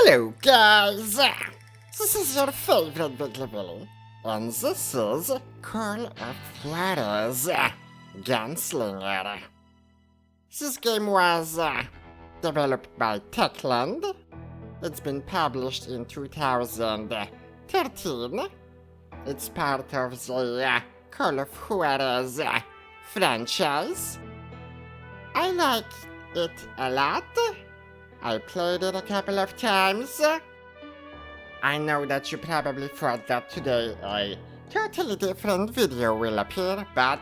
Hello guys! This is your favorite Wiggly, and this is Call of Juarez, Gunslinger. This game was developed by Techland. It's been published in 2013. It's part of the Call of Juarez franchise. I like it a lot. I played it a couple of times. I know that you probably thought that today a totally different video will appear, but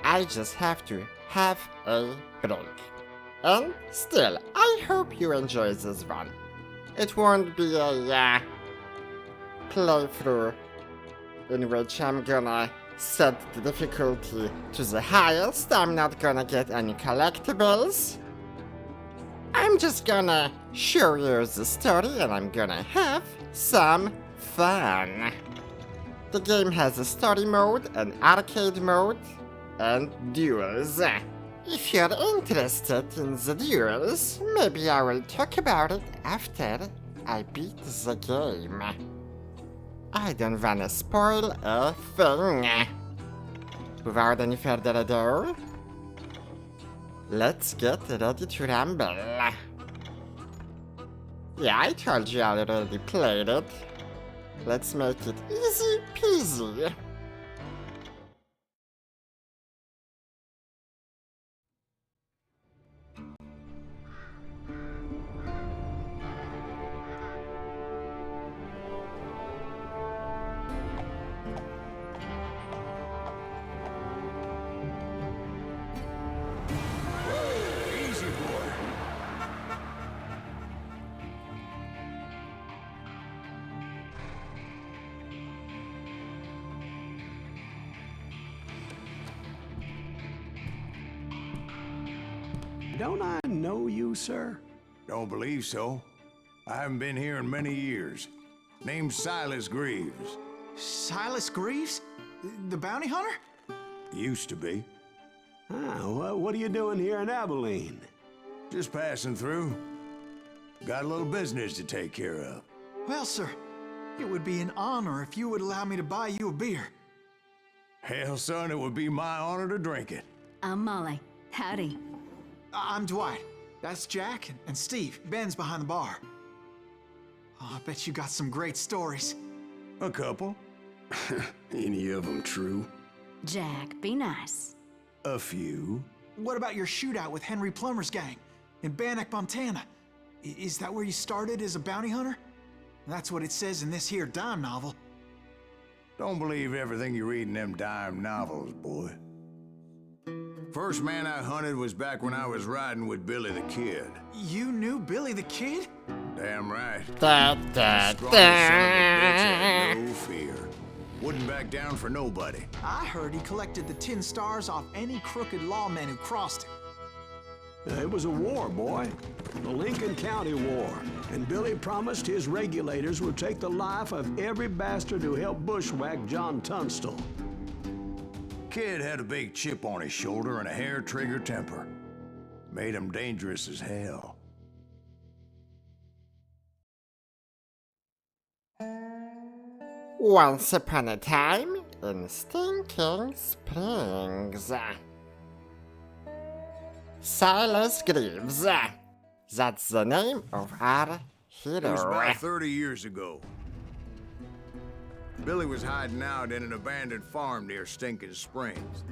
I just have to have a break. And still, I hope you enjoy this one. It won't be a playthrough in which I'm gonna set the difficulty to the highest. I'm not gonna get any collectibles. I'm just gonna show you the story and I'm gonna have some fun. The game has a story mode, an arcade mode, and duels. If you're interested in the duels, maybe I will talk about it after I beat the game. I don't wanna spoil a thing. Without any further ado, let's get ready to rumble. Yeah, I told you I already played it. Let's make it easy peasy. Don't I know you, sir? Don't believe so. I haven't been here in many years. Name's Silas Greaves. Silas Greaves? The bounty hunter? Used to be. Well, what are you doing here in Abilene? Just passing through. Got a little business to take care of. Well, sir, it would be an honor if you would allow me to buy you a beer. Hell, son, it would be my honor to drink it. I'm Molly. Howdy. I'm Dwight. That's Jack and Steve. Ben's behind the bar. Oh, I bet you got some great stories. A couple. Any of them true? Jack, be nice. A few. What about your shootout with Henry Plummer's gang in Bannock, Montana? Is that where you started as a bounty hunter? That's what it says in this here dime novel. Don't believe everything you read in them dime novels, boy. First man I hunted was back when I was riding with Billy the Kid. You knew Billy the Kid? Damn right. Da, da, Strongest son of a bitch da. had no fear. Wouldn't back down for nobody. I heard he collected the 10 stars off any crooked lawman who crossed him. It was a war, boy. The Lincoln County War. And Billy promised his regulators would take the life of every bastard who helped bushwhack John Tunstall. Kid had a big chip on his shoulder and a hair-trigger temper. Made him dangerous as hell. Once upon a time in Stinking Springs. Silas Greaves. That's the name of our It was hero. about 30 years ago. Billy was hiding out in an abandoned farm near Stinking Springs.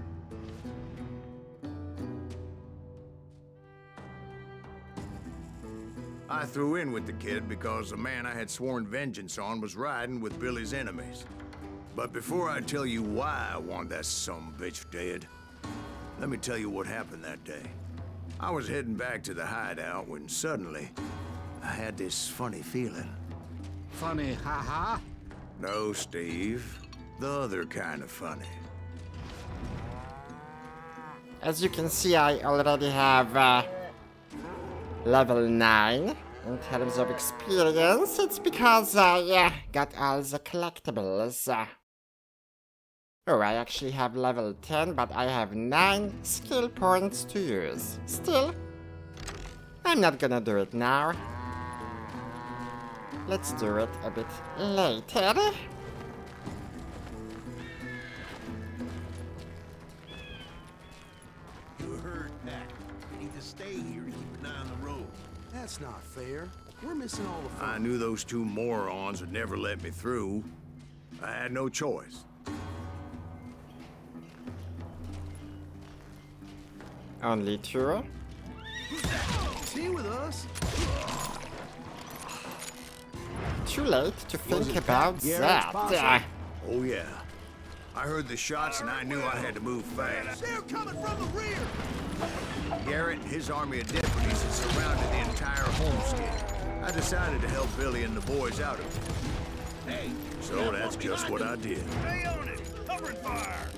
I threw in with the kid because the man I had sworn vengeance on was riding with Billy's enemies. But before I tell you why I want that sumbitch dead, let me tell you what happened that day. I was heading back to the hideout when suddenly I had this funny feeling. Funny, haha. No, Steve. The other kind of funny. As you can see, I already have level 9 in terms of experience. It's because I got all the collectibles. Oh, I actually have level 10, but I have 9 skill points to use. Still, I'm not gonna do it now. Let's do it a bit later. You heard that. You need to stay here and keep an eye on the road. That's not fair. We're missing all the fun. I knew those two morons would never let me through. I had no choice. Only two? Is he with us? Too late to think it about Garrett's that. posse? Oh yeah. I heard the shots and I knew I had to move fast. They're coming from the rear! Garrett and his army of deputies had surrounded the entire homestead. I decided to help Billy and the boys out of it. Hey, So that's just what I did. stay on it! Covering fire!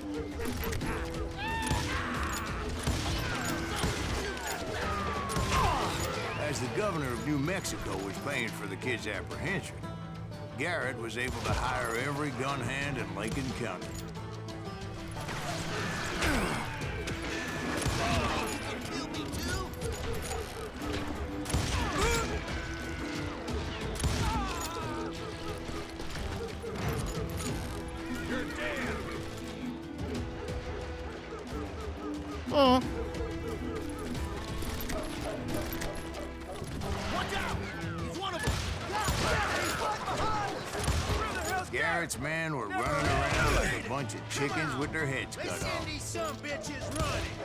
As the governor of New Mexico was paying for the kids' apprehension, Garrett was able to hire every gun hand in Lincoln County. Kill me too? You're dead! Oh, Watch out! He's one of them! Garrett's men were running around like a bunch of chickens with their heads They cut send off. these some bitches running!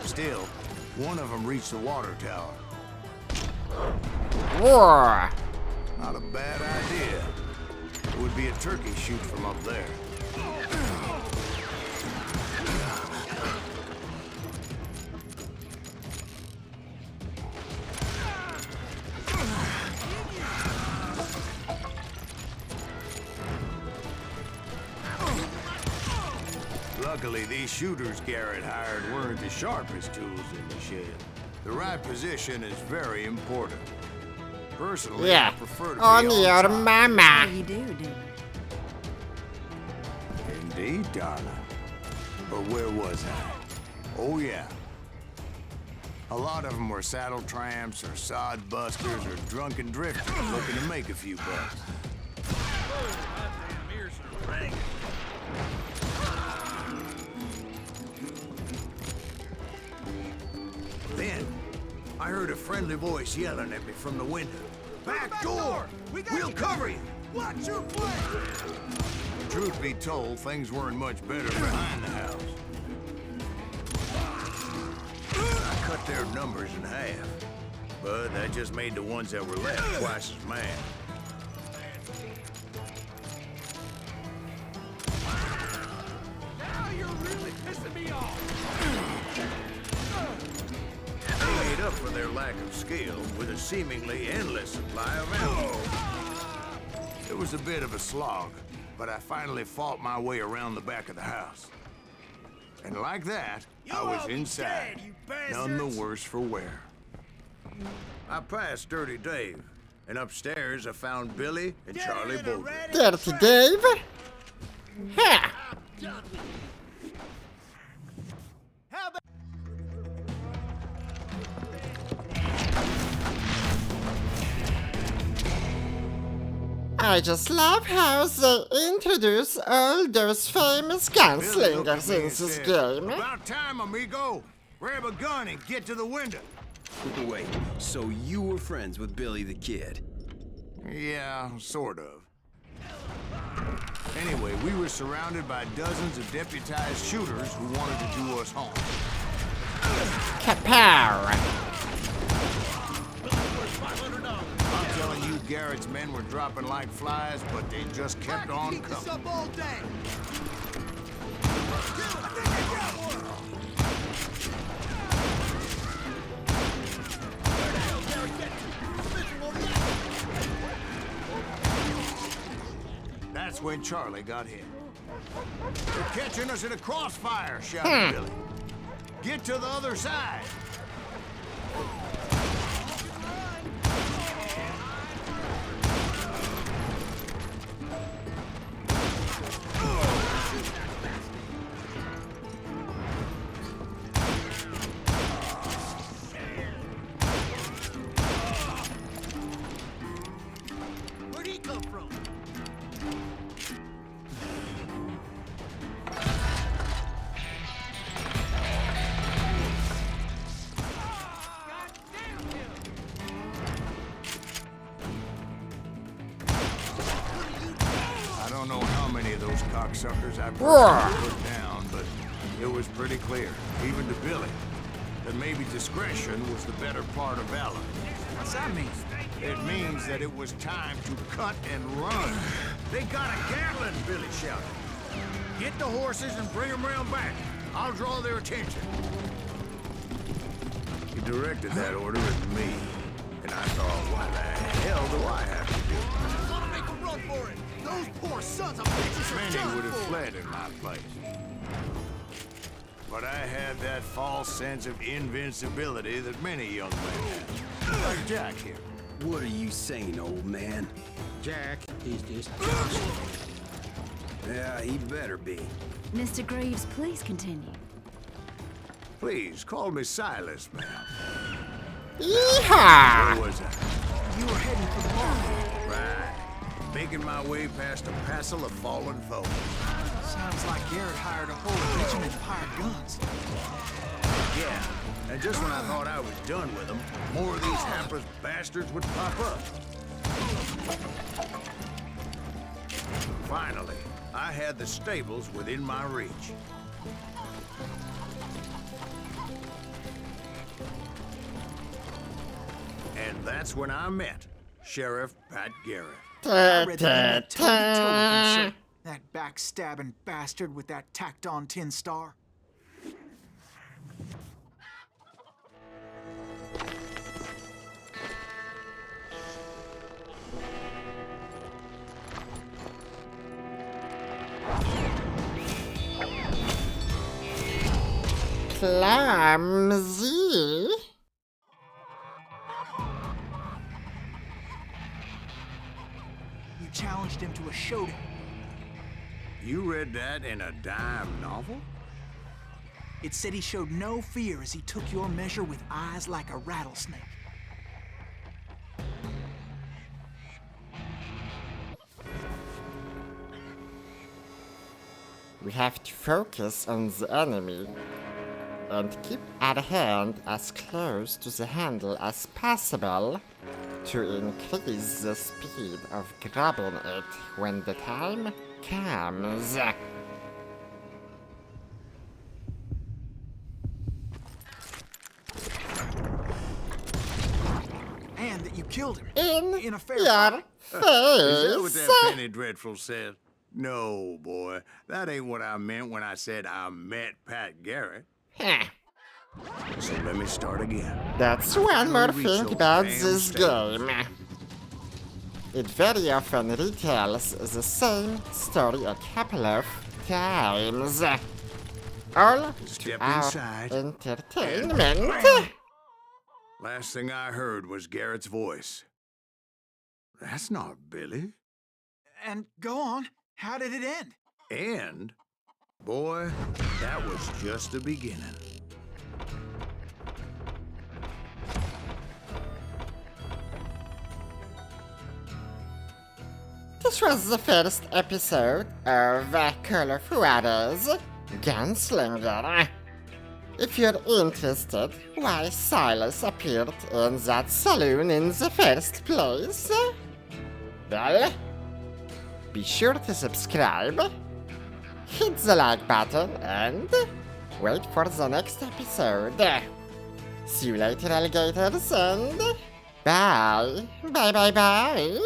Still, one of them reached the water tower. war! Not a bad idea. It would be a turkey shoot from up there. Luckily, these shooters Garrett hired weren't the sharpest tools in the shed. The right position is very important. Personally, Yeah, I prefer to be on on your top. mama. You do. Indeed, darling. But where was I? Oh, yeah. A lot of them were saddle tramps or sod busters or drunken drifters looking to make a few bucks. Then, I heard a friendly voice yelling at me from the window. Back door! We'll cover you! Watch your flank! Truth be told, things weren't much better behind the house. I cut their numbers in half, but that just made the ones that were left twice as mad. Now you're really pissing me off! They made up for their lack of skill with a seemingly endless supply of ammo. It was a bit of a slog, but I finally fought my way around the back of the house. And like that, I was all be inside, dead, you none the bastards. worse for wear. I passed Dirty Dave, and upstairs I found Billy and Charlie Bolden. Dirty Dave? Ha! I just love how they introduce all those famous Billy looked at gunslingers me in and this said, game. "About time, amigo. Grab a gun and get to the window." Wait, so you were friends with Billy the Kid? Yeah, sort of. Anyway, we were surrounded by dozens of deputized shooters who wanted to do us harm. Kapow! I'm telling you, Garrett's men were dropping like flies, but they just kept on Keep this coming. up all day! That's when Charlie got hit. "They're catching us in a crossfire," shouted Billy. "Get to the other side." those cocksuckers I Roar. personally put down, but it was pretty clear, even to Billy, that maybe discretion was the better part of valor. What's that mean? It means that it was time to cut and run. They got a Gatling, Billy shouted. Get the horses and bring them round back. I'll draw their attention. He directed that order at me, and I thought, what the hell do I have to do? I want to make a run for it. Those poor sons of bitches are Many done would have for. fled in my place. But I had that false sense of invincibility that many young men have. Like Jack here. What are you saying, old man? Jack is just Yeah, he better be. Mr. Greaves, please continue. Please, call me Silas, ma'am. Yeehaw! Where was I? You were heading for the barn. Right. Making my way past a passel of fallen foes. Sounds like Garrett hired a whole regiment of hired guns. Yeah. And just when I thought I was done with them, more of these hapless bastards would pop up. Finally, I had the stables within my reach. And that's when I met Sheriff Pat Garrett. I read that toe-to-toe with him, sir. That backstabbing bastard with that tacked-on tin star. Clumsy. You challenged him to a showdown. You read that in a dime novel? It said he showed no fear as he took your measure with eyes like a rattlesnake. We have to focus on the enemy and keep our hand as close to the handle as possible to increase the speed of grabbing it when the time comes. And that you killed him. In a fair your fight. Is that what that face. penny dreadful said? No, boy. That ain't what I meant when I said I met Pat Garrett. Huh. So let me start again. That's one more Reach thing your about damn this stables. game. It very often retells the same story a couple of times. All Step to our inside. entertainment. Last thing I heard was Garrett's voice. That's not Billy. And go on. How did it end? And, boy, that was just the beginning. This was the first episode of Call of Juarez, Gunslinger. If you're interested why Silas appeared in that saloon in the first place, well, be sure to subscribe, hit the like button, and wait for the next episode. See you later, alligators, and bye. Bye, bye, bye.